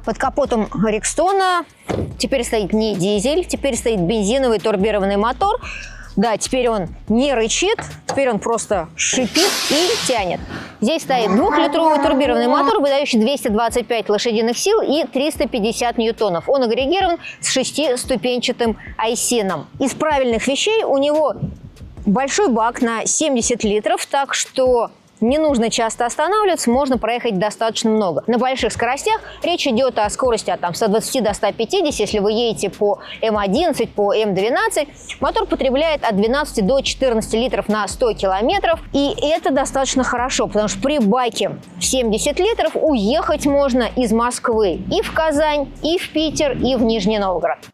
Под капотом Рикстона теперь стоит не дизель, теперь стоит бензиновый турбированный мотор. Да, теперь он не рычит, теперь он просто шипит и тянет. Здесь стоит 2-литровый турбированный мотор, выдающий 225 лошадиных сил и 350 ньютонов. Он агрегирован с 6-ступенчатым айсином. Из правильных вещей у него большой бак на 70 литров, так что не нужно часто останавливаться, можно проехать достаточно много. На больших скоростях речь идет о скорости от 120 до 150, если вы едете по М11, по М12. Мотор потребляет от 12 до 14 литров на 100 километров. И это достаточно хорошо, потому что при баке в 70 литров уехать можно из Москвы и в Казань, и в Питер, и в Нижний Новгород.